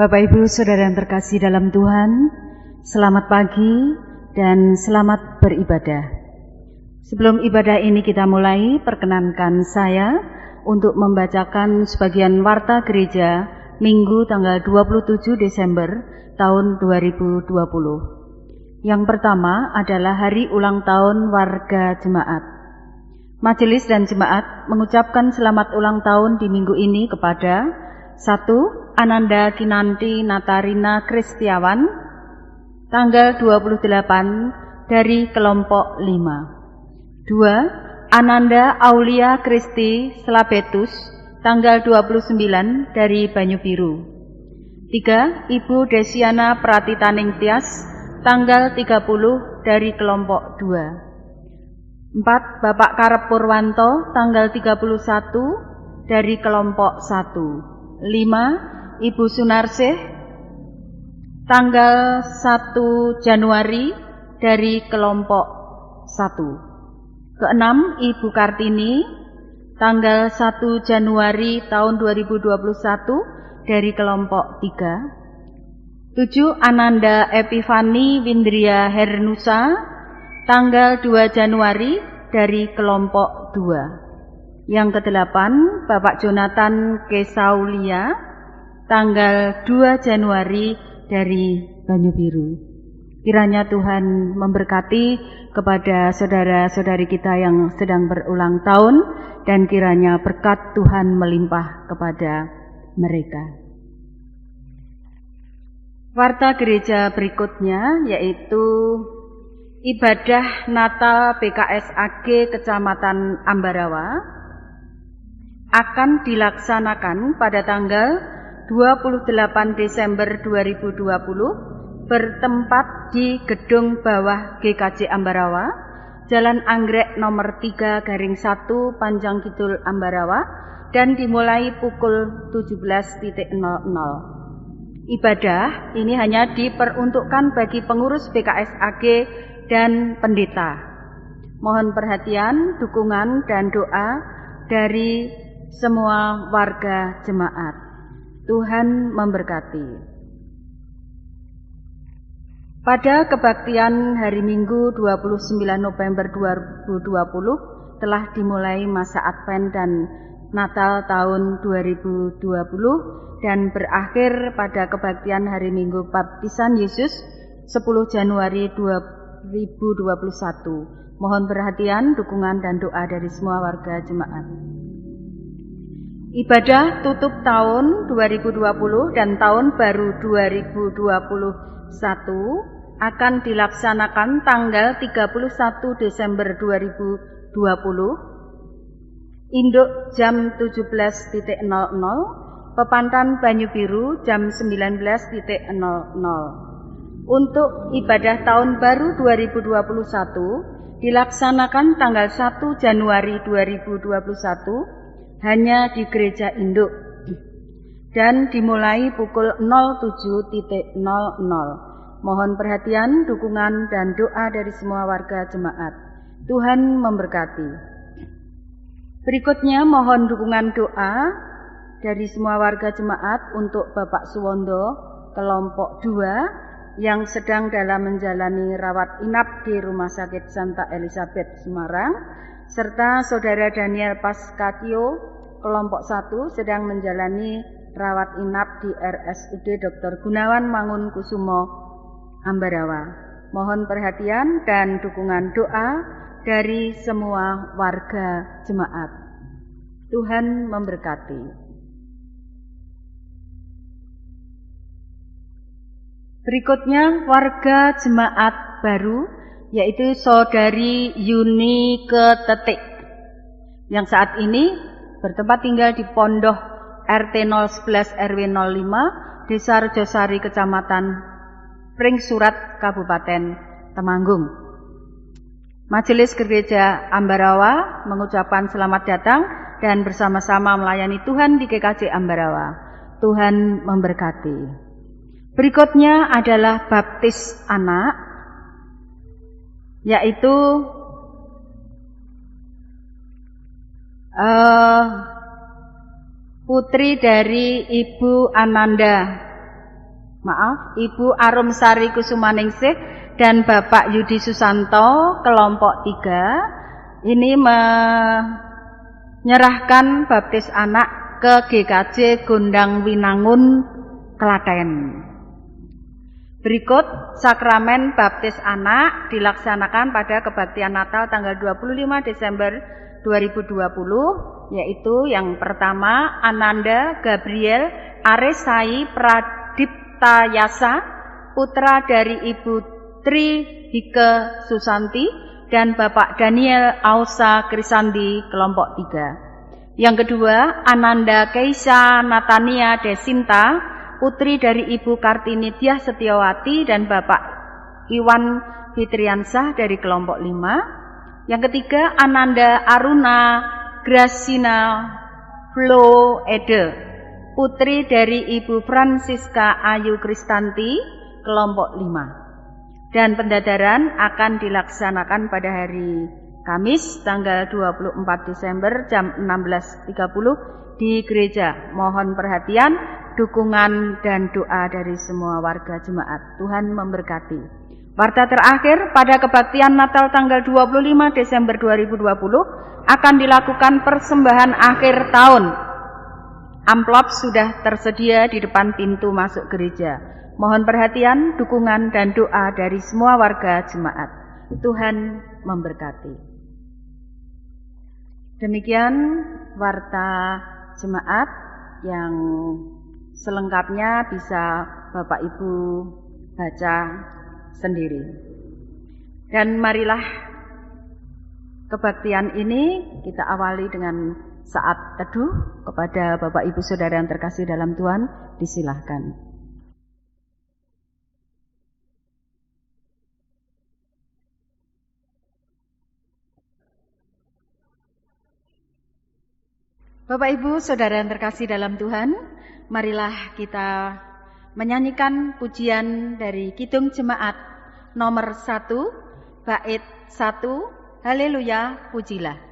Bapak Ibu Saudara yang terkasih dalam Tuhan, selamat pagi dan selamat beribadah. Sebelum ibadah ini kita mulai, perkenankan saya untuk membacakan sebagian warta gereja Minggu tanggal 27 Desember tahun 2020. Yang pertama adalah hari ulang tahun warga jemaat. Majelis dan jemaat mengucapkan selamat ulang tahun di minggu ini kepada 1. Ananda Kinanti Natarina Kristiawan, tanggal 28 dari kelompok 5. 2. Ananda Aulia Kristi Slabetus, tanggal 29 dari Banyubiru. 3. Ibu Desiana Pratitaning Tias, tanggal 30 dari kelompok 2. 4. Bapak Karep Purwanto, tanggal 31 dari kelompok 1. 5. Ibu Sunarsih, tanggal 1 Januari dari kelompok 1. Keenam, Ibu Kartini, tanggal 1 Januari tahun 2021 dari kelompok 3. 7. Ananda Epifani Windria Hernusa, tanggal 2 Januari dari kelompok 2. Yang kedelapan, Bapak Jonathan Kesaulia, tanggal 2 Januari dari Banyubiru. Kiranya Tuhan memberkati kepada saudara-saudari kita yang sedang berulang tahun, dan kiranya berkat Tuhan melimpah kepada mereka. Warta gereja berikutnya yaitu ibadah Natal BKSAG Kecamatan Ambarawa akan dilaksanakan pada tanggal 28 Desember 2020 bertempat di Gedung Bawah GKJ Ambarawa, Jalan Anggrek nomor 3/1 Panjang Kidul Ambarawa, dan dimulai pukul 17.00. Ibadah ini hanya diperuntukkan bagi pengurus BKSAG dan pendeta. Mohon perhatian, dukungan, dan doa dari semua warga jemaat. Tuhan memberkati. Pada kebaktian hari Minggu 29 November 2020 telah dimulai masa Advent dan Natal tahun 2020 dan berakhir pada kebaktian hari Minggu Baptisan Yesus 10 Januari 2021. Mohon perhatian, dukungan, dan doa dari semua warga jemaat. Ibadah tutup tahun 2020 dan tahun baru 2021 akan dilaksanakan tanggal 31 Desember 2020. Induk jam 17.00, Pepantan Banyubiru jam 19.00. Untuk ibadah tahun baru 2021 dilaksanakan tanggal 1 Januari 2021 hanya di gereja induk dan dimulai pukul 07.00. Mohon perhatian, dukungan, dan doa dari semua warga jemaat. Tuhan memberkati. Berikutnya mohon dukungan doa dari semua warga jemaat untuk Bapak Suwondo kelompok 2 yang sedang dalam menjalani rawat inap di Rumah Sakit Santa Elizabeth Semarang, serta Saudara Daniel Paskatio kelompok 1 sedang menjalani rawat inap di RSUD Dr. Gunawan Mangunkusumo Ambarawa. Mohon perhatian dan dukungan doa dari semua warga jemaat. Tuhan memberkati. Berikutnya warga jemaat baru yaitu Saudari Yuni Ketetik yang saat ini bertempat tinggal di Pondoh RT 011 RW 05 Desa Rejosari Kecamatan Pringsurat Kabupaten Temanggung. Majelis Gereja Ambarawa mengucapkan selamat datang dan bersama-sama melayani Tuhan di GKJ Ambarawa. Tuhan memberkati. Berikutnya adalah baptis anak, yaitu putri dari Ibu Ananda Ibu Arumsari Kusumaningsih dan Bapak Yudi Susanto kelompok 3 ini menyerahkan baptis anak ke GKJ Gondang Winangun, Klaten. Berikut sakramen baptis anak dilaksanakan pada kebaktian Natal tanggal 25 Desember 2020, yaitu yang pertama Ananda Gabriel Aresai Pradiptayasa, putra dari Ibu Tri Hike Susanti dan Bapak Daniel Ausa Krisandi kelompok 3. Yang kedua Ananda Keisha Natania Desinta, putri dari Ibu Kartini Diah Setiawati dan Bapak Iwan Fitriansah dari kelompok 5. Yang ketiga Ananda Aruna Grasina Flo Ede, putri dari Ibu Francisca Ayu Kristanti kelompok 5. Dan pendadaran akan dilaksanakan pada hari Kamis tanggal 24 Desember jam 16.30 di gereja. Mohon perhatian, dukungan dan doa dari semua warga jemaat. Tuhan memberkati. Warta terakhir, pada kebaktian Natal tanggal 25 Desember 2020 akan dilakukan persembahan akhir tahun. Amplop sudah tersedia di depan pintu masuk gereja. Mohon perhatian, dukungan dan doa dari semua warga jemaat. Tuhan memberkati. Demikian warta jemaat, yang selengkapnya bisa Bapak Ibu baca sendiri. Dan marilah kebaktian ini kita awali dengan saat teduh. Kepada Bapak Ibu Saudara yang terkasih dalam Tuhan, disilahkan. Bapak Ibu Saudara yang terkasih dalam Tuhan, marilah kita menyanyikan pujian dari Kidung Jemaat nomor 1, bait 1, Haleluya Pujilah.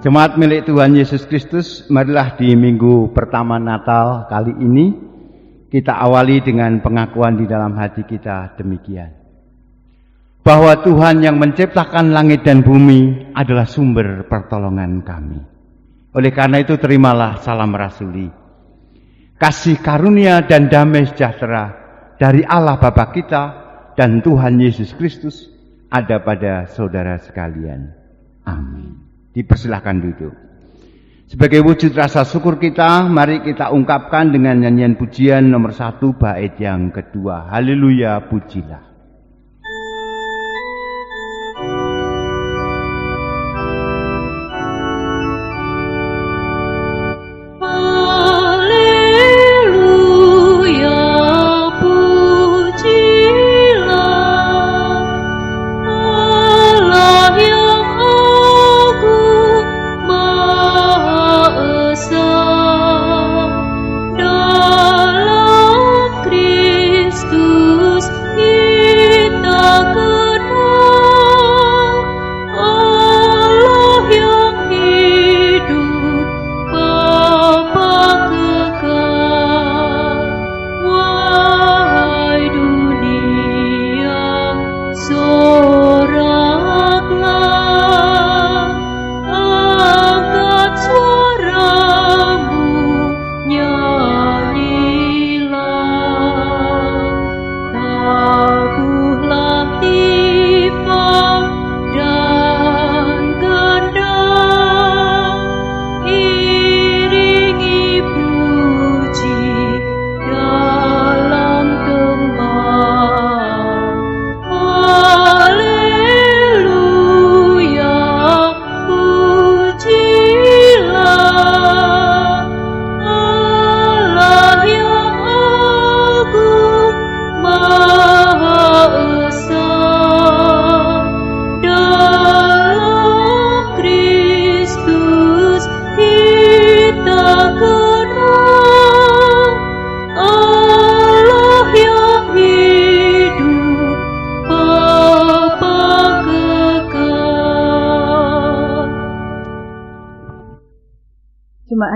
Jemaat milik Tuhan Yesus Kristus, marilah di minggu pertama Natal kali ini kita awali dengan pengakuan di dalam hati kita demikian. Bahwa Tuhan yang menciptakan langit dan bumi adalah sumber pertolongan kami. Oleh karena itu terimalah salam rasuli. Kasih karunia dan damai sejahtera dari Allah Bapa kita dan Tuhan Yesus Kristus ada pada saudara sekalian. Amin. Dipersilahkan duduk. Sebagai wujud rasa syukur kita, mari kita ungkapkan dengan nyanyian pujian nomor 1 bait yang kedua. Haleluya, pujilah.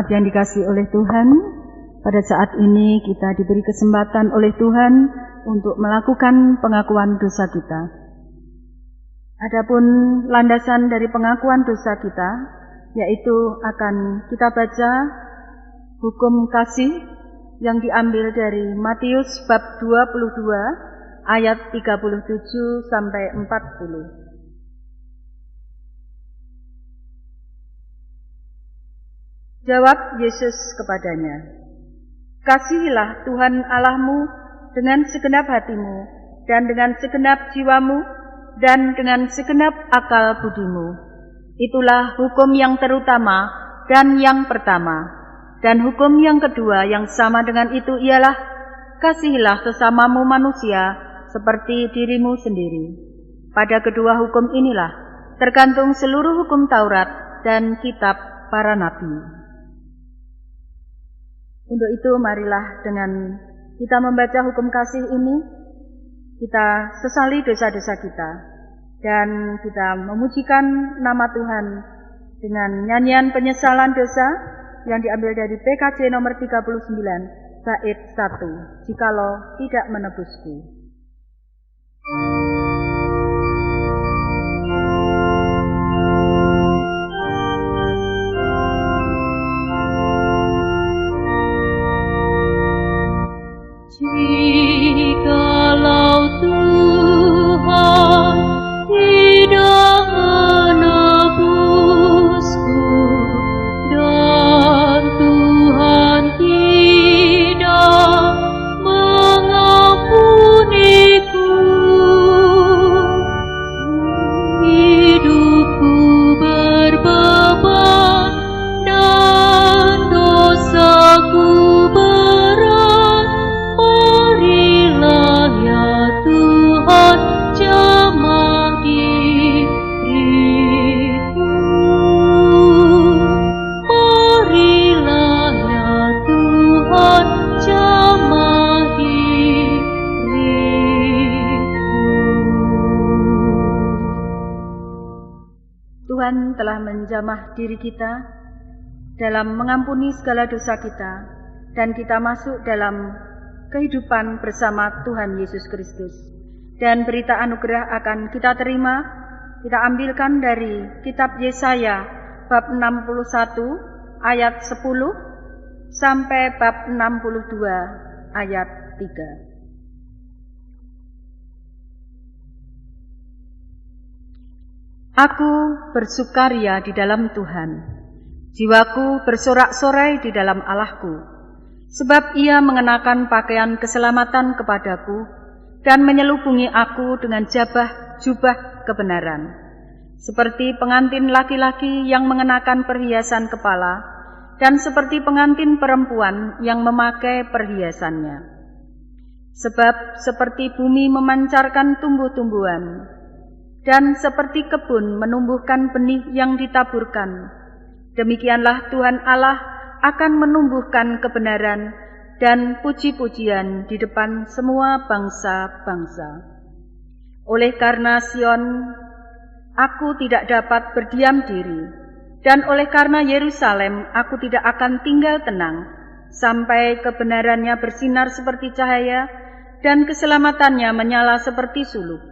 yang dikasihi oleh Tuhan, pada saat ini kita diberi kesempatan oleh Tuhan untuk melakukan pengakuan dosa kita. Adapun landasan dari pengakuan dosa kita, yaitu akan kita baca hukum kasih yang diambil dari Matius bab 22 ayat 37 sampai 40. Jawab Yesus kepadanya, "Kasihilah Tuhan Allahmu dengan segenap hatimu, dan dengan segenap jiwamu, dan dengan segenap akal budimu. Itulah hukum yang terutama dan yang pertama. Dan hukum yang kedua yang sama dengan itu ialah, kasihilah sesamamu manusia seperti dirimu sendiri. Pada kedua hukum inilah tergantung seluruh hukum Taurat dan kitab para nabi." Untuk itu marilah dengan kita membaca hukum kasih ini, kita sesali dosa-dosa kita, dan kita memujikan nama Tuhan dengan nyanyian penyesalan dosa yang diambil dari PKJ nomor 39, bait 1, "Jikalau tidak menebusku." Jikalau Tuhan tidak menebusku, dan Tuhan tidak mengampuniku, hidupku berbeban dan dosaku berat. Marilah ya Tuhan jamah diriku. Marilah ya Tuhan jamah diriku. Tuhan telah menjamah diri kita dalam mengampuni segala dosa kita, dan kita masuk dalam kehidupan bersama Tuhan Yesus Kristus. Dan berita anugerah akan kita terima, kita ambilkan dari kitab Yesaya bab 61 ayat 10 sampai bab 62 ayat 3. Aku bersukaria di dalam Tuhan, jiwaku bersorak-sorai di dalam Allahku. Sebab ia mengenakan pakaian keselamatan kepadaku dan menyelubungi aku dengan jubah kebenaran. Seperti pengantin laki-laki yang mengenakan perhiasan kepala, dan seperti pengantin perempuan yang memakai perhiasannya. Sebab seperti bumi memancarkan tumbuh-tumbuhan, dan seperti kebun menumbuhkan benih yang ditaburkan, demikianlah Tuhan Allah akan menumbuhkan kebenaran dan puji-pujian di depan semua bangsa-bangsa. Oleh karena Sion, aku tidak dapat berdiam diri, dan oleh karena Yerusalem, aku tidak akan tinggal tenang, sampai kebenarannya bersinar seperti cahaya, dan keselamatannya menyala seperti suluk.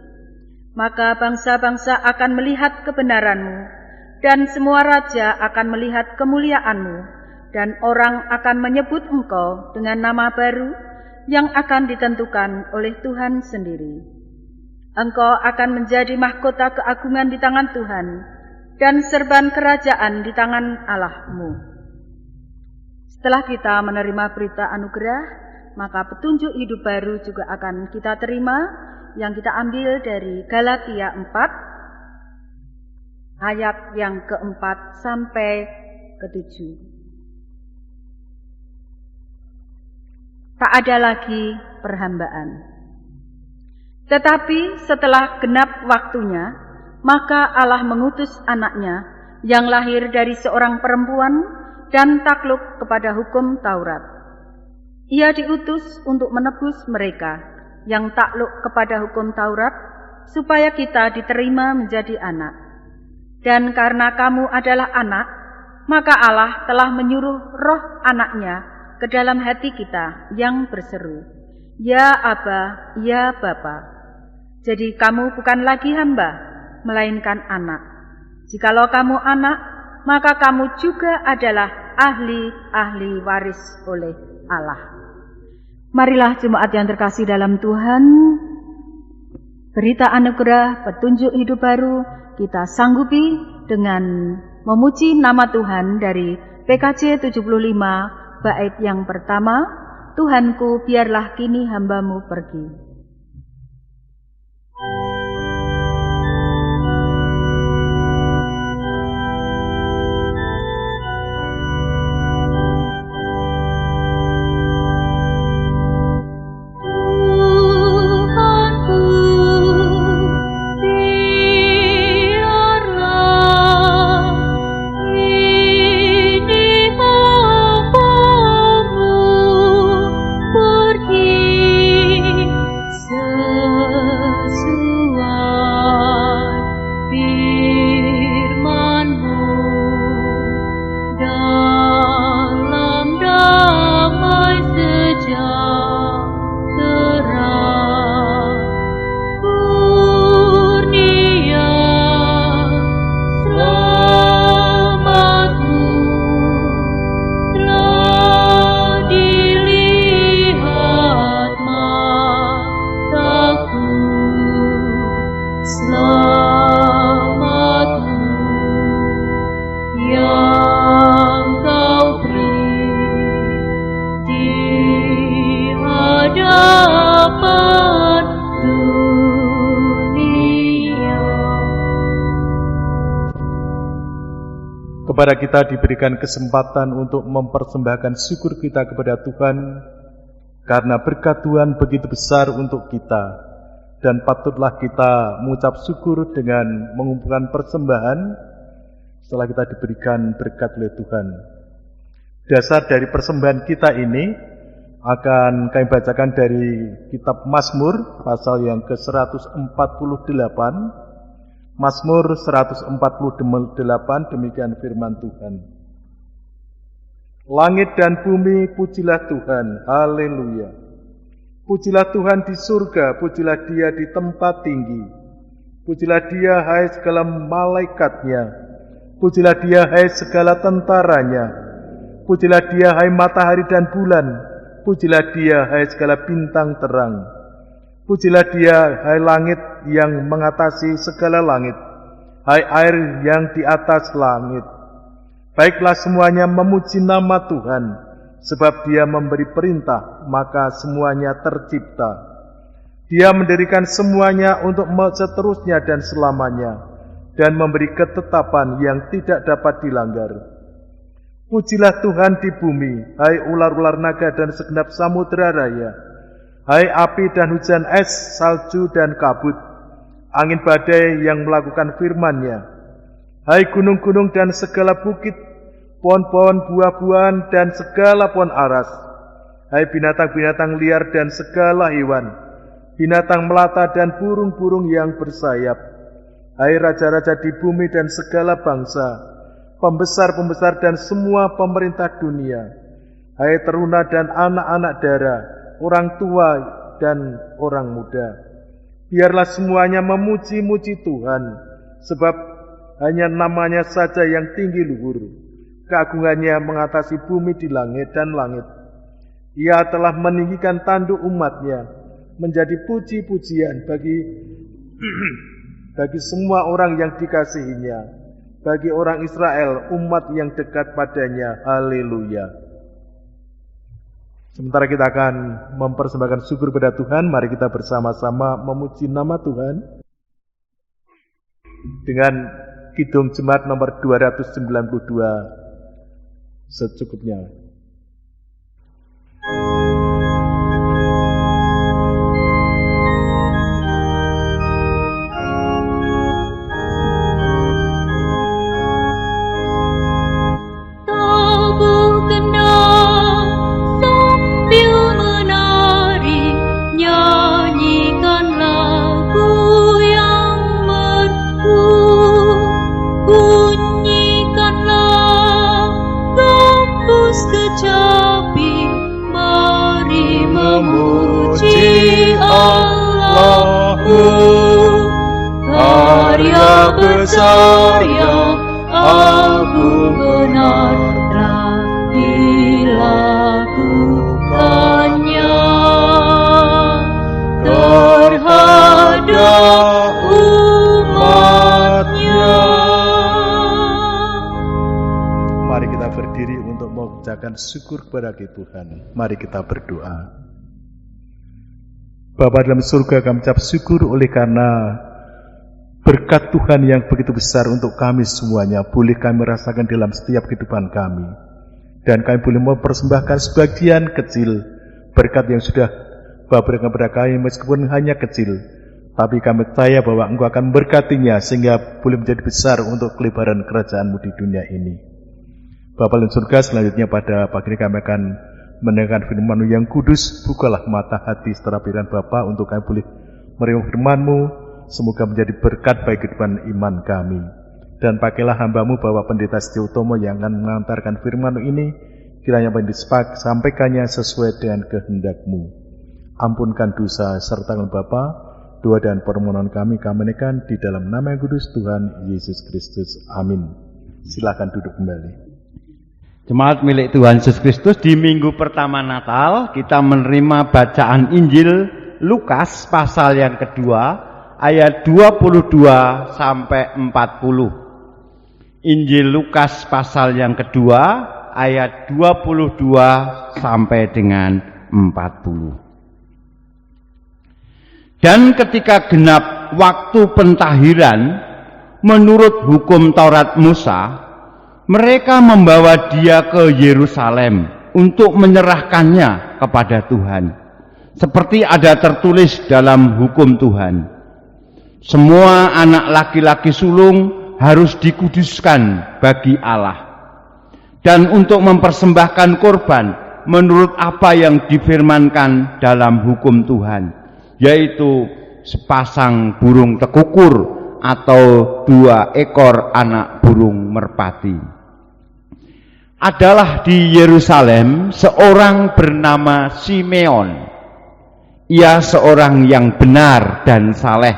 Maka bangsa-bangsa akan melihat kebenaranmu, dan semua raja akan melihat kemuliaanmu, dan orang akan menyebut engkau dengan nama baru yang akan ditentukan oleh Tuhan sendiri. Engkau akan menjadi mahkota keagungan di tangan Tuhan, dan serban kerajaan di tangan Allahmu. Setelah kita menerima berita anugerah, maka petunjuk hidup baru juga akan kita terima, yang kita ambil dari Galatia 4, ayat yang ke-4 sampai ke-7. Tak ada lagi perhambaan. Tetapi setelah genap waktunya, maka Allah mengutus anaknya yang lahir dari seorang perempuan dan takluk kepada hukum Taurat. Ia diutus untuk menebus mereka yang takluk kepada hukum Taurat, supaya kita diterima menjadi anak. Dan karena kamu adalah anak, maka Allah telah menyuruh roh anaknya ke dalam hati kita yang berseru, "Ya Aba, ya Bapa." Jadi kamu bukan lagi hamba, melainkan anak. Jikalau kamu anak, maka kamu juga adalah ahli waris oleh Allah. Marilah jemaat yang terkasih dalam Tuhan, berita anugerah petunjuk hidup baru kita sanggupi dengan memuji nama Tuhan dari PKJ 75 bait yang pertama, "Tuhanku, biarlah kini hamba-Mu pergi." Kepada kita diberikan kesempatan untuk mempersembahkan syukur kita kepada Tuhan, karena berkat Tuhan begitu besar untuk kita, dan patutlah kita mengucap syukur dengan mengumpulkan persembahan setelah kita diberikan berkat oleh Tuhan. Dasar dari persembahan kita ini akan kami bacakan dari kitab Mazmur pasal yang ke-148. Mazmur 148, demikian firman Tuhan. Langit dan bumi, pujilah Tuhan, haleluya. Pujilah Tuhan di surga, pujilah Dia di tempat tinggi. Pujilah Dia, hai segala malaikatnya. Pujilah Dia, hai segala tentaranya. Pujilah Dia, hai matahari dan bulan. Pujilah Dia, hai segala bintang terang. Pujilah Dia, hai langit yang mengatasi segala langit, hai air yang di atas langit. Baiklah semuanya memuji nama Tuhan, sebab Dia memberi perintah, maka semuanya tercipta. Dia mendirikan semuanya untuk seterusnya dan selamanya, dan memberi ketetapan yang tidak dapat dilanggar. Pujilah Tuhan di bumi, hai ular-ular naga dan segenap samudera raya, hai api dan hujan es, salju dan kabut, angin badai yang melakukan firman-Nya. Hai gunung-gunung dan segala bukit, pohon-pohon buah-buahan dan segala pohon aras. Hai binatang-binatang liar dan segala hewan, binatang melata dan burung-burung yang bersayap. Hai raja-raja di bumi dan segala bangsa, pembesar-pembesar dan semua pemerintah dunia. Hai teruna dan anak-anak dara, orang tua dan orang muda. Biarlah semuanya memuji-muji Tuhan, sebab hanya namanya saja yang tinggi luhur. Keagungannya mengatasi bumi di langit dan langit. Ia telah meninggikan tanduk umatnya, menjadi puji-pujian bagi semua orang yang dikasihinya, bagi orang Israel, umat yang dekat padanya. Haleluya. Sementara kita akan mempersembahkan syukur kepada Tuhan, mari kita bersama-sama memuji nama Tuhan dengan Kidung Jemaat nomor 292 secukupnya. Bunyikanlah karya besar yang agung benar telah dilakukannya terhadap umatnya. Mari kita berdiri untuk mengucapkan syukur kepada Tuhan. Mari kita berdoa. Bapa dalam surga, kami ucap syukur oleh karena berkat Tuhan yang begitu besar untuk kami semuanya boleh kami rasakan dalam setiap kehidupan kami. Dan kami boleh mempersembahkan sebagian kecil berkat yang sudah Bapa berikan kepada kami meskipun hanya kecil. Tapi kami percaya bahwa Engkau akan memberkatinya sehingga boleh menjadi besar untuk kelebaran kerajaan-Mu di dunia ini. Bapa dalam surga, selanjutnya pada pagi ini kami akan mendengarkan firman-Mu yang kudus. Bukalah mata hati setelah pilihan Bapa untuk kami boleh menerima firman-Mu. Semoga menjadi berkat bagi kehidupan iman kami. Dan pakailah hamba-Mu Bapak Pendeta Setio Utomo yang akan mengantarkan firman-Mu ini. Kiranya apa yang disampaikannya sesuai dengan kehendak-Mu. Ampunkan dosa serta Bapa. Doa dan permohonan kami naikkan di dalam nama yang kudus Tuhan Yesus Kristus. Amin. Silakan duduk kembali. Jemaat milik Tuhan Yesus Kristus, di minggu pertama Natal kita menerima bacaan Injil Lukas pasal yang kedua ayat 22 sampai 40. Injil Lukas pasal yang kedua ayat 22 sampai dengan 40. Dan ketika genap waktu pentahiran menurut hukum Taurat Musa, mereka membawa dia ke Yerusalem untuk menyerahkannya kepada Tuhan. Seperti ada tertulis dalam hukum Tuhan. Semua anak laki-laki sulung harus dikuduskan bagi Allah. Dan untuk mempersembahkan korban menurut apa yang difirmankan dalam hukum Tuhan, yaitu sepasang burung tekukur atau 2 ekor anak burung merpati. Adalah di Yerusalem seorang bernama Simeon. Ia seorang yang benar dan saleh,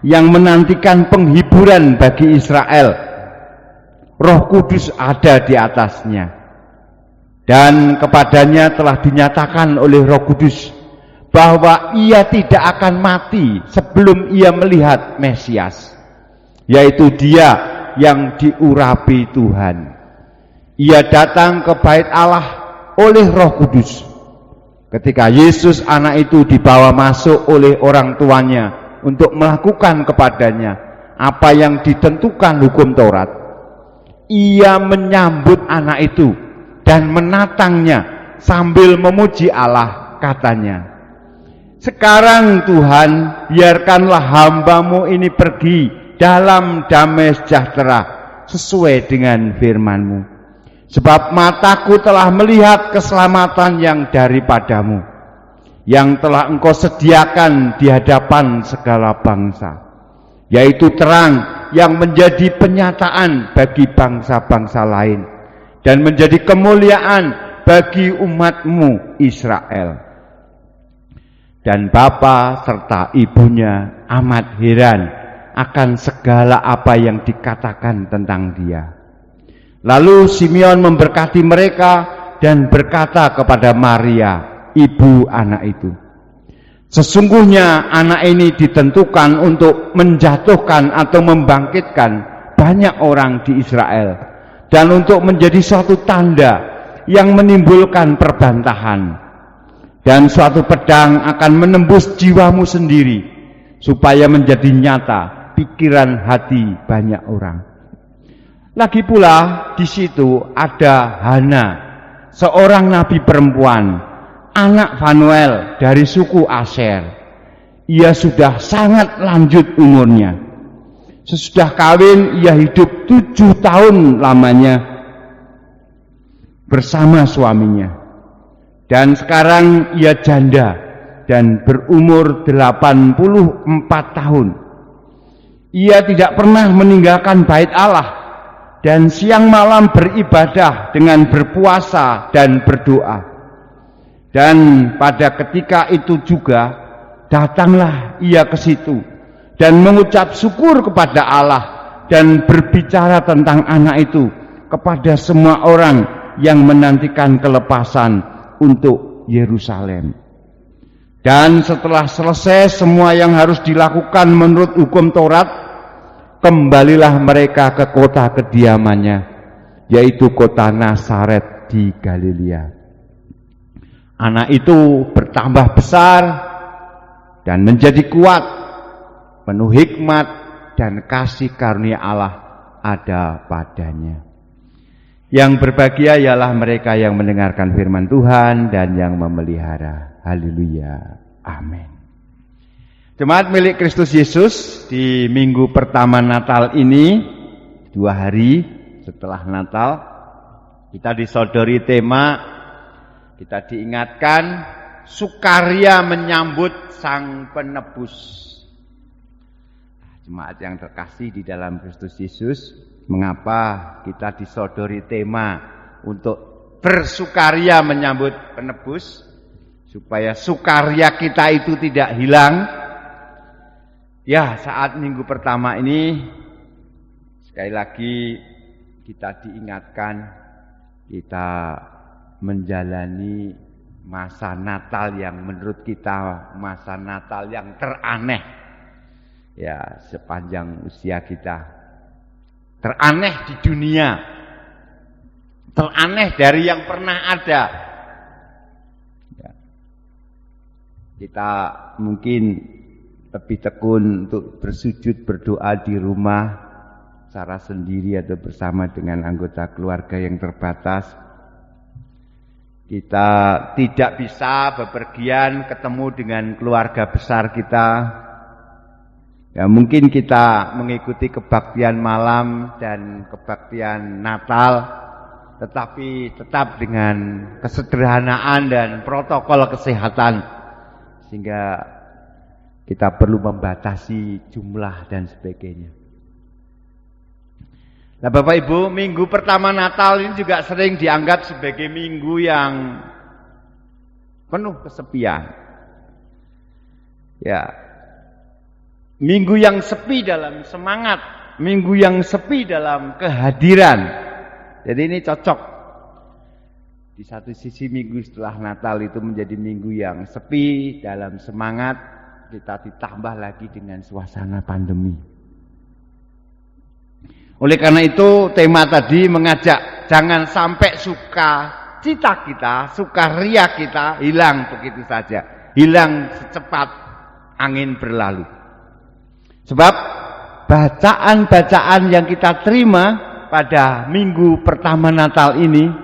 yang menantikan penghiburan bagi Israel. Roh Kudus ada di atasnya, dan kepadanya telah dinyatakan oleh Roh Kudus bahwa ia tidak akan mati sebelum ia melihat Mesias, yaitu dia yang diurapi Tuhan. Ia datang ke bait Allah oleh Roh Kudus. Ketika Yesus anak itu dibawa masuk oleh orang tuanya untuk melakukan kepadanya apa yang ditentukan hukum Taurat, ia menyambut anak itu dan menatangnya sambil memuji Allah, katanya, "Sekarang Tuhan, biarkanlah hamba-Mu ini pergi dalam damai sejahtera sesuai dengan firman-Mu. Sebab mataku telah melihat keselamatan yang daripada-Mu, yang telah Engkau sediakan di hadapan segala bangsa, yaitu terang yang menjadi penyataan bagi bangsa-bangsa lain, dan menjadi kemuliaan bagi umat-Mu Israel." Dan bapa serta ibunya amat heran akan segala apa yang dikatakan tentang dia. Lalu Simeon memberkati mereka dan berkata kepada Maria, ibu anak itu, "Sesungguhnya anak ini ditentukan untuk menjatuhkan atau membangkitkan banyak orang di Israel, dan untuk menjadi suatu tanda yang menimbulkan perbantahan. Dan suatu pedang akan menembus jiwamu sendiri, supaya menjadi nyata pikiran hati banyak orang." Lagi pula di situ ada Hana, seorang nabi perempuan, anak Fanuel dari suku Aser. Ia sudah sangat lanjut umurnya. Sesudah kawin ia hidup 7 tahun lamanya bersama suaminya. Dan sekarang ia janda dan berumur 84 tahun. Ia tidak pernah meninggalkan bait Allah dan siang malam beribadah dengan berpuasa dan berdoa. Dan pada ketika itu juga datanglah ia ke situ dan mengucap syukur kepada Allah dan berbicara tentang anak itu kepada semua orang yang menantikan kelepasan untuk Yerusalem. Dan setelah selesai semua yang harus dilakukan menurut hukum Taurat, kembalilah mereka ke kota kediamannya, yaitu kota Nazaret di Galilea. Anak itu bertambah besar dan menjadi kuat, penuh hikmat dan kasih karunia Allah ada padanya. Yang berbahagia ialah mereka yang mendengarkan firman Tuhan dan yang memelihara. Haleluya. Amin. Jemaat milik Kristus Yesus, di minggu pertama Natal ini, 2 hari setelah Natal, kita disodori tema, kita diingatkan sukaria menyambut Sang Penebus. Jemaat yang terkasih di dalam Kristus Yesus, mengapa kita disodori tema untuk bersukaria menyambut Penebus? Supaya sukaria kita itu tidak hilang. Ya, saat minggu pertama ini sekali lagi kita diingatkan kita menjalani masa Natal yang menurut kita masa Natal yang teraneh. Ya, sepanjang usia kita. Teraneh di dunia. Teraneh dari yang pernah ada. Kita mungkin lebih tekun untuk bersujud berdoa di rumah secara sendiri atau bersama dengan anggota keluarga yang terbatas. Kita tidak bisa bepergian ketemu dengan keluarga besar kita. Ya, mungkin kita mengikuti kebaktian malam dan kebaktian Natal, tetapi tetap dengan kesederhanaan dan protokol kesehatan. Sehingga kita perlu membatasi jumlah dan sebagainya. Nah Bapak Ibu, minggu pertama Natal ini juga sering dianggap sebagai minggu yang penuh kesepian. Ya, minggu yang sepi dalam semangat, minggu yang sepi dalam kehadiran. Jadi ini cocok. Di satu sisi minggu setelah Natal itu menjadi minggu yang sepi dalam semangat, kita ditambah lagi dengan suasana pandemi. Oleh karena itu tema tadi mengajak jangan sampai sukacita kita, sukaria kita hilang begitu saja, hilang secepat angin berlalu. Sebab bacaan-bacaan yang kita terima pada minggu pertama Natal ini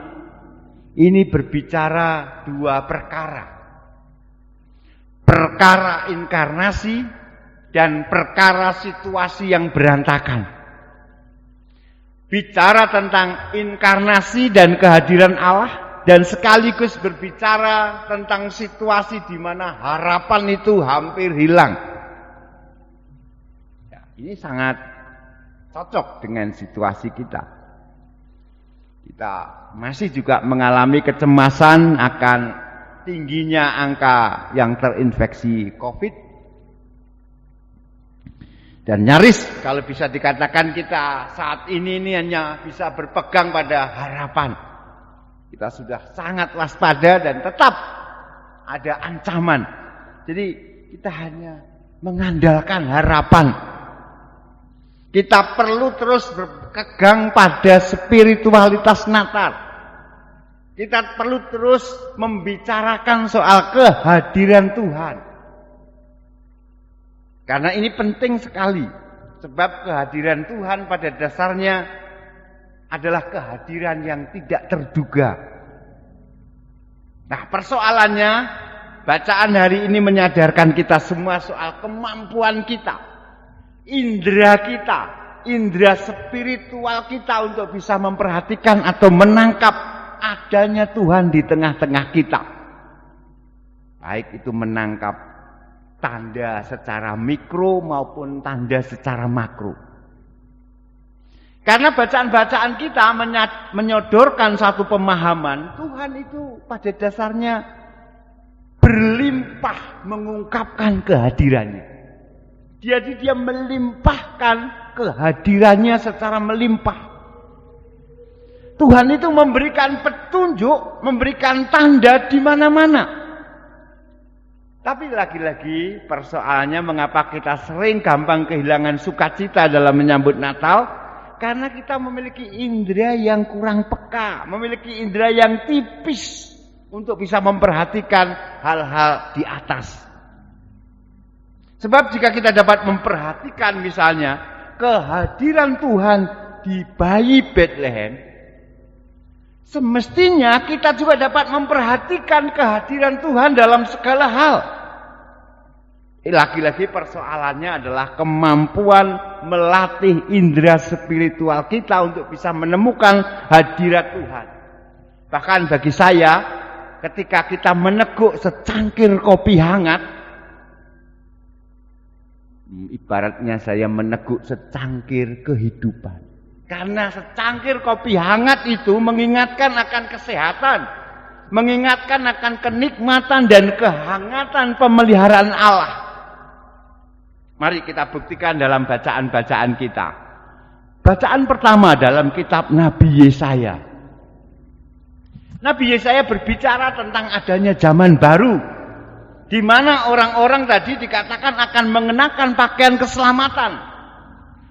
berbicara 2 perkara. Perkara inkarnasi dan perkara situasi yang berantakan. Bicara tentang inkarnasi dan kehadiran Allah dan sekaligus berbicara tentang situasi di mana harapan itu hampir hilang. Ya, ini sangat cocok dengan situasi kita. Kita masih juga mengalami kecemasan akan tingginya angka yang terinfeksi COVID. Dan nyaris kalau bisa dikatakan kita saat ini hanya bisa berpegang pada harapan. Kita sudah sangat waspada dan tetap ada ancaman. Jadi kita hanya mengandalkan harapan. Kita perlu terus berpegang pada spiritualitas Natal. Kita perlu terus membicarakan soal kehadiran Tuhan. Karena ini penting sekali. Sebab kehadiran Tuhan pada dasarnya adalah kehadiran yang tidak terduga. Nah, persoalannya bacaan hari ini menyadarkan kita semua soal kemampuan kita. Indera spiritual kita untuk bisa memperhatikan atau menangkap adanya Tuhan di tengah-tengah kita. Baik itu menangkap tanda secara mikro maupun tanda secara makro. Karena bacaan-bacaan kita menyodorkan satu pemahaman, Tuhan itu pada dasarnya berlimpah mengungkapkan kehadirannya. Jadi dia melimpahkan kehadirannya secara melimpah. Tuhan itu memberikan petunjuk, memberikan tanda di mana-mana. Tapi lagi-lagi persoalannya mengapa kita sering gampang kehilangan sukacita dalam menyambut Natal? Karena kita memiliki indera yang kurang peka, memiliki indera yang tipis untuk bisa memperhatikan hal-hal di atas. Sebab jika kita dapat memperhatikan misalnya kehadiran Tuhan di bayi Bethlehem, semestinya kita juga dapat memperhatikan kehadiran Tuhan dalam segala hal. Lagi-lagi persoalannya adalah kemampuan melatih indera spiritual kita untuk bisa menemukan hadirat Tuhan. Bahkan bagi saya, ketika kita meneguk secangkir kopi hangat, ibaratnya saya meneguk secangkir kehidupan. Karena secangkir kopi hangat itu mengingatkan akan kesehatan, mengingatkan akan kenikmatan dan kehangatan pemeliharaan Allah. Mari kita buktikan dalam bacaan-bacaan kita. Bacaan pertama dalam kitab Nabi Yesaya. Nabi Yesaya berbicara tentang adanya zaman baru, di mana orang-orang tadi dikatakan akan mengenakan pakaian keselamatan,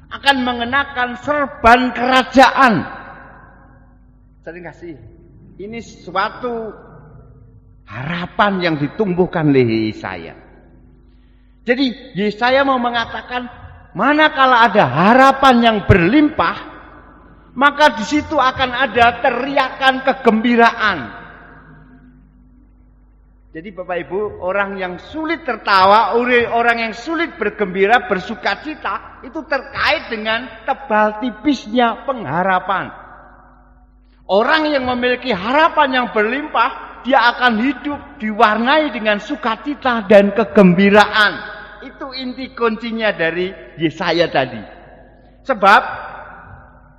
akan mengenakan serban kerajaan. Sering kasih. Ini suatu harapan yang ditumbuhkan oleh Yesaya. Jadi Yesaya mau mengatakan, manakala ada harapan yang berlimpah, maka di situ akan ada teriakan kegembiraan. Jadi Bapak Ibu, orang yang sulit tertawa, orang yang sulit bergembira, bersukacita, itu terkait dengan tebal tipisnya pengharapan. Orang yang memiliki harapan yang berlimpah, dia akan hidup diwarnai dengan sukacita dan kegembiraan. Itu inti kuncinya dari Yesaya tadi. Sebab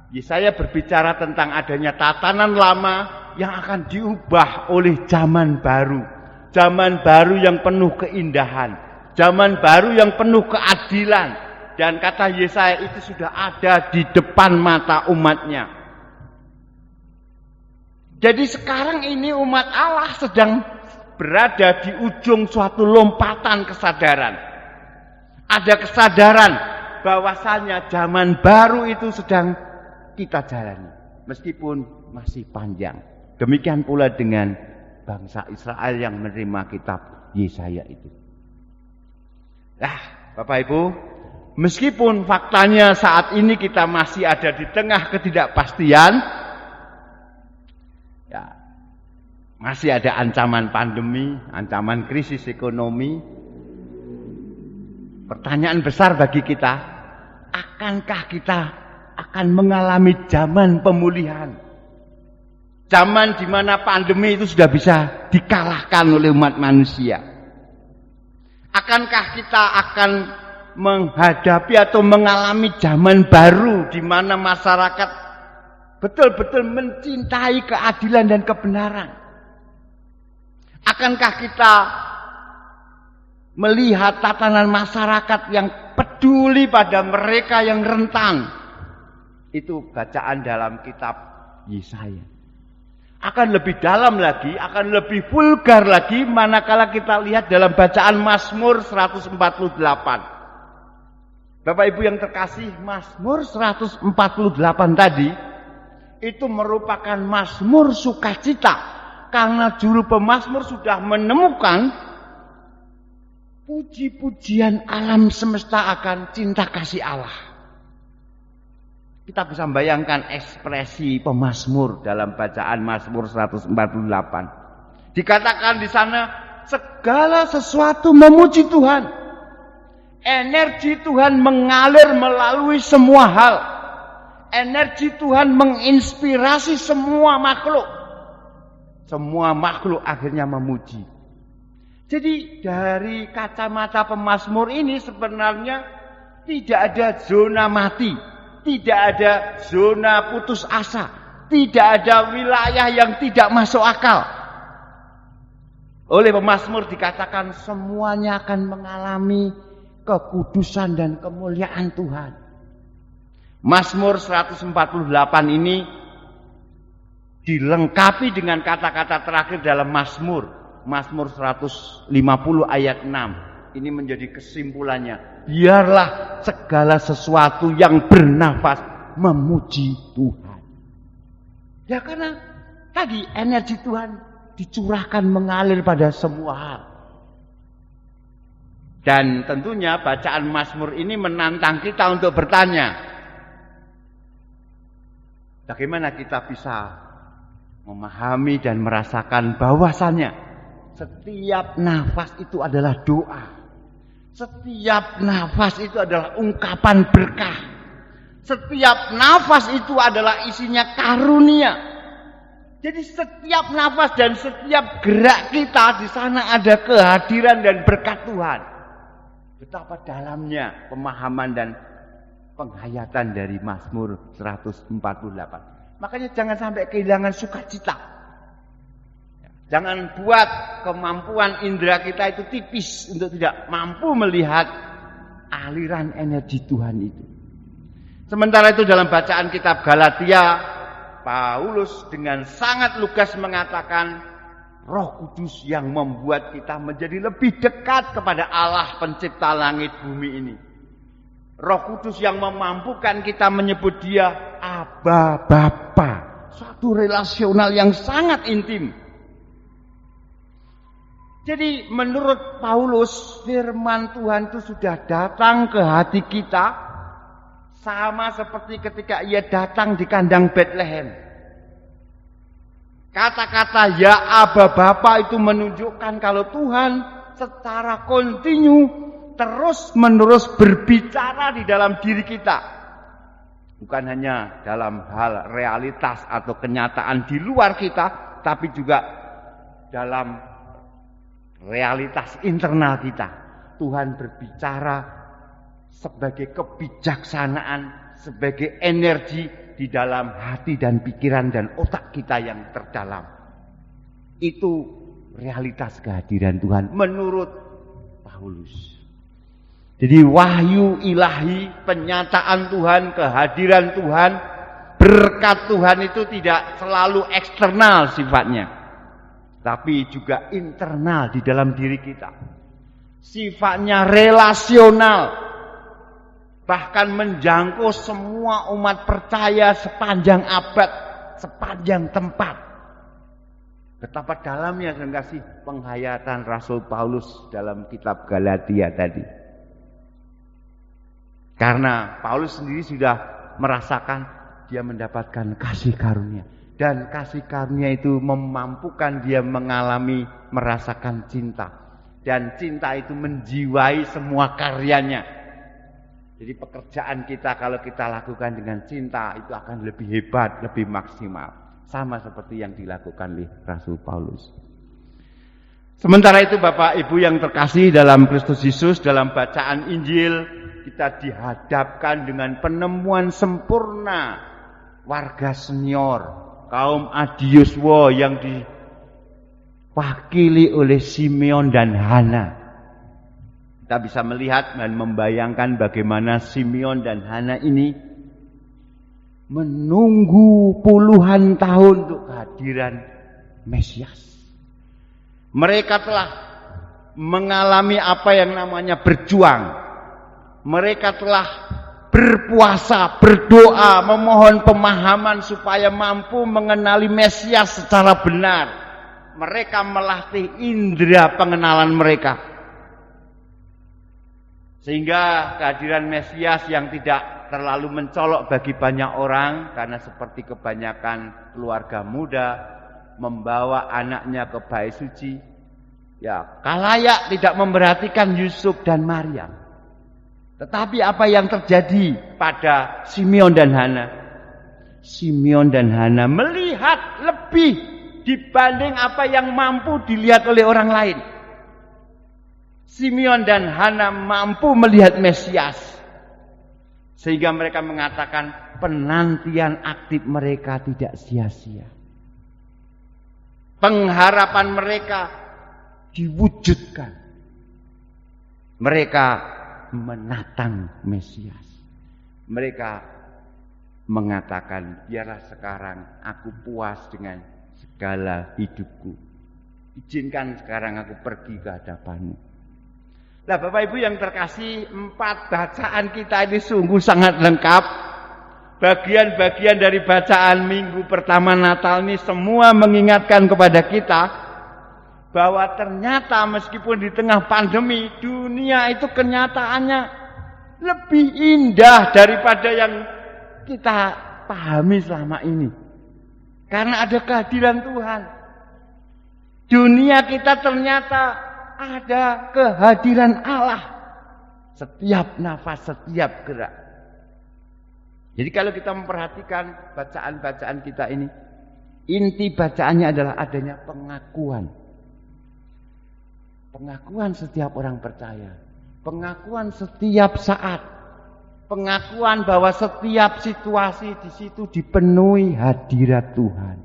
Yesaya berbicara tentang adanya tatanan lama yang akan diubah oleh zaman baru. Zaman baru yang penuh keindahan, zaman baru yang penuh keadilan. Dan kata Yesaya itu sudah ada di depan mata umatnya. Jadi sekarang ini umat Allah sedang berada di ujung suatu lompatan kesadaran. Ada kesadaran bahwasanya zaman baru itu sedang kita jalani, meskipun masih panjang. Demikian pula dengan bangsa Israel yang menerima kitab Yesaya itu. Bapak Ibu, meskipun faktanya saat ini kita masih ada di tengah ketidakpastian, ya, masih ada ancaman pandemi, ancaman krisis ekonomi. Pertanyaan besar bagi kita, akankah kita akan mengalami zaman pemulihan? Zaman di mana pandemi itu sudah bisa dikalahkan oleh umat manusia. Akankah kita akan menghadapi atau mengalami zaman baru di mana masyarakat betul-betul mencintai keadilan dan kebenaran? Akankah kita melihat tatanan masyarakat yang peduli pada mereka yang rentan? Itu bacaan dalam kitab Yesaya. Akan lebih dalam lagi, akan lebih vulgar lagi manakala kita lihat dalam bacaan Mazmur 148. Bapak Ibu yang terkasih, Mazmur 148 tadi itu merupakan Mazmur sukacita, karena juru pemazmur sudah menemukan puji-pujian alam semesta akan cinta kasih Allah. Kita bisa membayangkan ekspresi pemazmur dalam bacaan Mazmur 148. Dikatakan di sana, segala sesuatu memuji Tuhan. Energi Tuhan mengalir melalui semua hal. Energi Tuhan menginspirasi semua makhluk. Semua makhluk akhirnya memuji. Jadi dari kacamata pemazmur ini sebenarnya tidak ada zona mati, tidak ada zona putus asa, tidak ada wilayah yang tidak masuk akal. Oleh pemazmur dikatakan semuanya akan mengalami kekudusan dan kemuliaan Tuhan. Mazmur 148 ini dilengkapi dengan kata-kata terakhir dalam Mazmur 150 ayat 6. Ini menjadi kesimpulannya. Biarlah segala sesuatu yang bernafas memuji Tuhan. Ya karena tadi energi Tuhan dicurahkan mengalir pada semua hal. Dan tentunya bacaan Mazmur ini menantang kita untuk bertanya, bagaimana kita bisa memahami dan merasakan bahwasannya setiap nafas itu adalah doa. Setiap nafas itu adalah ungkapan berkah. Setiap nafas itu adalah isinya karunia. Jadi setiap nafas dan setiap gerak kita di sana ada kehadiran dan berkat Tuhan. Betapa dalamnya pemahaman dan penghayatan dari Mazmur 148. Makanya jangan sampai kehilangan sukacita. Jangan buat kemampuan indera kita itu tipis untuk tidak mampu melihat aliran energi Tuhan itu. Sementara itu dalam bacaan kitab Galatia, Paulus dengan sangat lugas mengatakan Roh Kudus yang membuat kita menjadi lebih dekat kepada Allah pencipta langit bumi ini. Roh Kudus yang memampukan kita menyebut Dia Aba Bapa. Suatu relasional yang sangat intim. Jadi menurut Paulus, firman Tuhan itu sudah datang ke hati kita sama seperti ketika ia datang di kandang Bethlehem. Kata-kata ya Aba Bapa itu menunjukkan kalau Tuhan secara kontinu terus-menerus berbicara di dalam diri kita. Bukan hanya dalam hal realitas atau kenyataan di luar kita, tapi juga dalam realitas internal kita. Tuhan berbicara sebagai kebijaksanaan, sebagai energi di dalam hati dan pikiran dan otak kita yang terdalam. Itu realitas kehadiran Tuhan menurut Paulus. Jadi wahyu ilahi, penyataan Tuhan, kehadiran Tuhan, berkat Tuhan itu tidak selalu eksternal sifatnya, tapi juga internal di dalam diri kita. Sifatnya relasional, bahkan menjangkau semua umat percaya sepanjang abad, sepanjang tempat. Betapa dalamnya kasih penghayatan Rasul Paulus dalam kitab Galatia tadi. Karena Paulus sendiri sudah merasakan dia mendapatkan kasih karunia. Dan kasih karunia itu memampukan dia mengalami, merasakan cinta. Dan cinta itu menjiwai semua karyanya. Jadi pekerjaan kita kalau kita lakukan dengan cinta itu akan lebih hebat, lebih maksimal. Sama seperti yang dilakukan oleh Rasul Paulus. Sementara itu Bapak Ibu yang terkasih dalam Kristus Yesus, dalam bacaan Injil, kita dihadapkan dengan penemuan sempurna warga senior, kaum Adiuswa yang diwakili oleh Simeon dan Hana. Kita bisa melihat dan membayangkan bagaimana Simeon dan Hana ini menunggu puluhan tahun untuk kehadiran Mesias. Mereka telah mengalami apa yang namanya berjuang. Mereka telah berpuasa, berdoa, memohon pemahaman supaya mampu mengenali Mesias secara benar. Mereka melatih indera pengenalan mereka. Sehingga kehadiran Mesias yang tidak terlalu mencolok bagi banyak orang, karena seperti kebanyakan keluarga muda membawa anaknya ke bait suci, ya kalayak tidak memperhatikan Yusuf dan Maryam. Tetapi apa yang terjadi pada Simeon dan Hana? Simeon dan Hana melihat lebih dibanding apa yang mampu dilihat oleh orang lain. Simeon dan Hana mampu melihat Mesias. Sehingga mereka mengatakan penantian aktif mereka tidak sia-sia. Pengharapan mereka diwujudkan. Mereka menatang Mesias. Mereka mengatakan, biarlah sekarang aku puas dengan segala hidupku. Izinkan sekarang aku pergi ke hadapanmu. Nah Bapak Ibu yang terkasih, 4 bacaan kita ini sungguh sangat lengkap. Bagian-bagian dari bacaan minggu pertama Natal ini semua mengingatkan kepada kita bahwa ternyata meskipun di tengah pandemi, dunia itu kenyataannya lebih indah daripada yang kita pahami selama ini. Karena ada kehadiran Tuhan. Dunia kita ternyata ada kehadiran Allah. Setiap nafas, setiap gerak. Jadi kalau kita memperhatikan bacaan-bacaan kita ini, inti bacaannya adalah adanya pengakuan. Pengakuan setiap orang percaya. Pengakuan setiap saat. Pengakuan bahwa setiap situasi di situ dipenuhi hadirat Tuhan.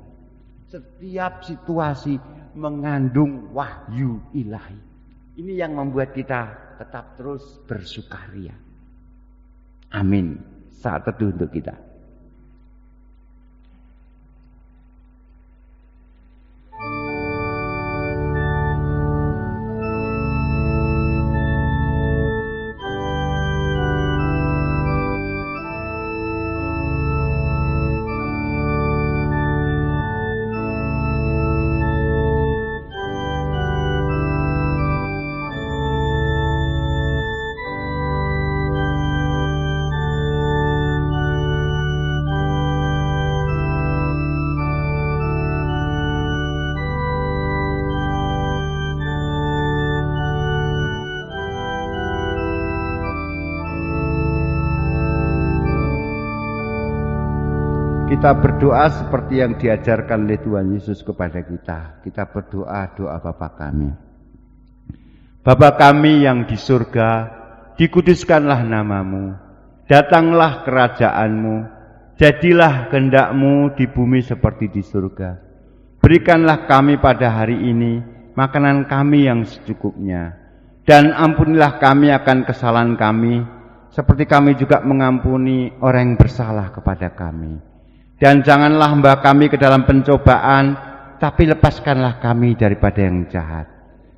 Setiap situasi mengandung wahyu ilahi. Ini yang membuat kita tetap terus bersukaria. Amin. Saat teduh untuk kita. Kita berdoa seperti yang diajarkan oleh Tuhan Yesus kepada kita. Kita berdoa doa Bapa kami. Bapa kami yang di surga, dikuduskanlah namamu. Datanglah kerajaanmu. Jadilah kehendak-Mu di bumi seperti di surga. Berikanlah kami pada hari ini makanan kami yang secukupnya. Dan ampunilah kami akan kesalahan kami, seperti kami juga mengampuni orang yang bersalah kepada kami. Dan janganlah hamba kami ke dalam pencobaan, tapi lepaskanlah kami daripada yang jahat.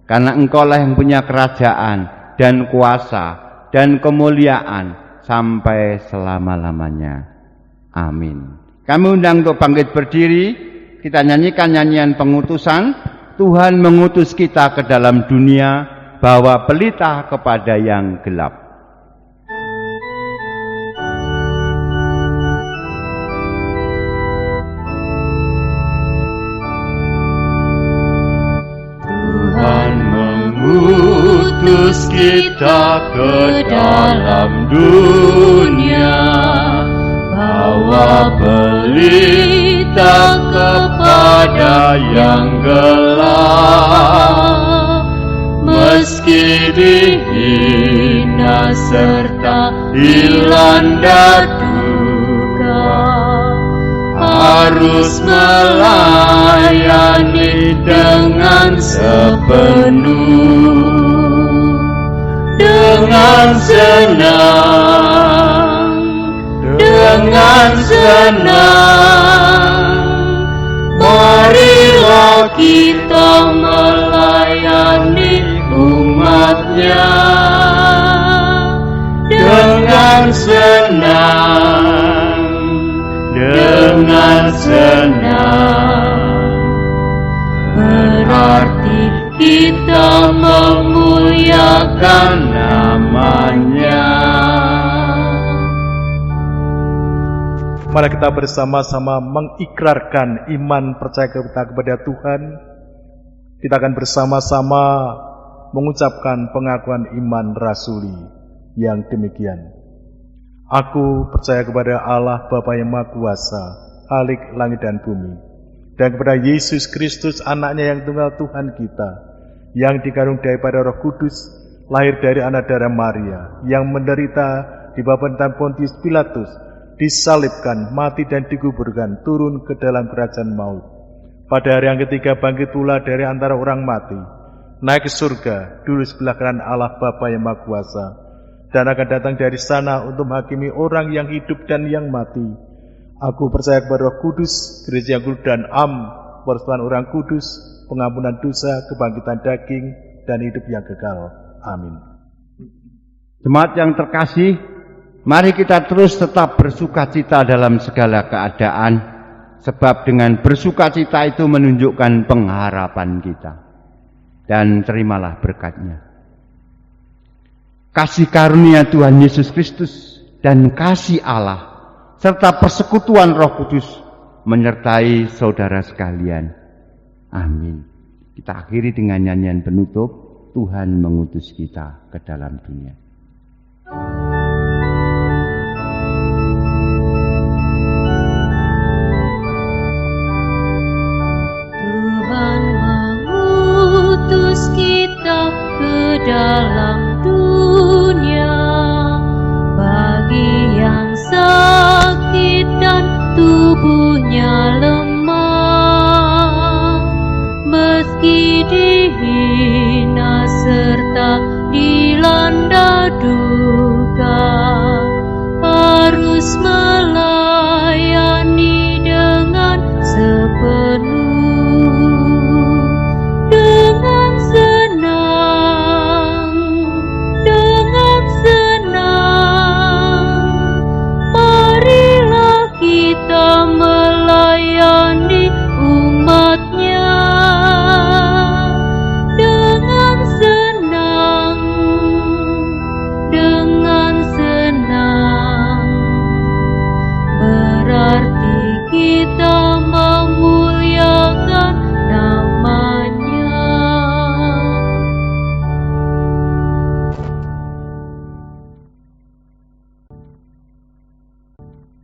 Karena Engkaulah yang punya kerajaan dan kuasa dan kemuliaan sampai selama-lamanya. Amin. Kami undang untuk bangkit berdiri. Kita nyanyikan nyanyian pengutusan. Tuhan mengutus kita ke dalam dunia, bawa pelita kepada yang gelap. Utus kita ke dalam dunia, bawa pelita kepada yang gelap. Meski dihina serta dilanda duka, harus melayani dengan sepenuh. Dengan senang, marilah kita melayani umat-Nya. Dengan senang, berarti kita memuliakan nama-Nya. Mari kita bersama-sama mengikrarkan iman percaya kita kepada Tuhan. Kita akan bersama-sama mengucapkan pengakuan iman rasuli yang demikian. Aku percaya kepada Allah Bapa yang Maha Kuasa, Khalik langit dan bumi, dan kepada Yesus Kristus anaknya yang tunggal Tuhan kita, yang dikandung daripada Roh Kudus, lahir dari anak darah Maria, yang menderita di bawah pemerintahan Pontius Pilatus, disalibkan, mati dan dikuburkan, turun ke dalam kerajaan maut. Pada hari yang ketiga bangkit pula dari antara orang mati, naik ke surga, duduk sebelah kanan Allah Bapa yang Maha Kuasa, dan akan datang dari sana untuk menghakimi orang yang hidup dan yang mati. Aku percaya kepada Roh Kudus, gereja yang kudus dan persekutuan orang kudus, pengampunan dosa, kebangkitan daging, dan hidup yang kekal. Amin. Jemaat yang terkasih, mari kita terus tetap bersukacita dalam segala keadaan, sebab dengan bersukacita itu menunjukkan pengharapan kita. Dan terimalah berkat-Nya. Kasih karunia Tuhan Yesus Kristus dan kasih Allah serta persekutuan Roh Kudus menyertai saudara sekalian. Amin. Kita akhiri dengan nyanyian penutup, Tuhan mengutus kita ke dalam dunia. Tuhan mengutus kita ke dalam dunia, bagi yang sakit dan tubuhnya lemah, meski dihina serta dilanda duka, harus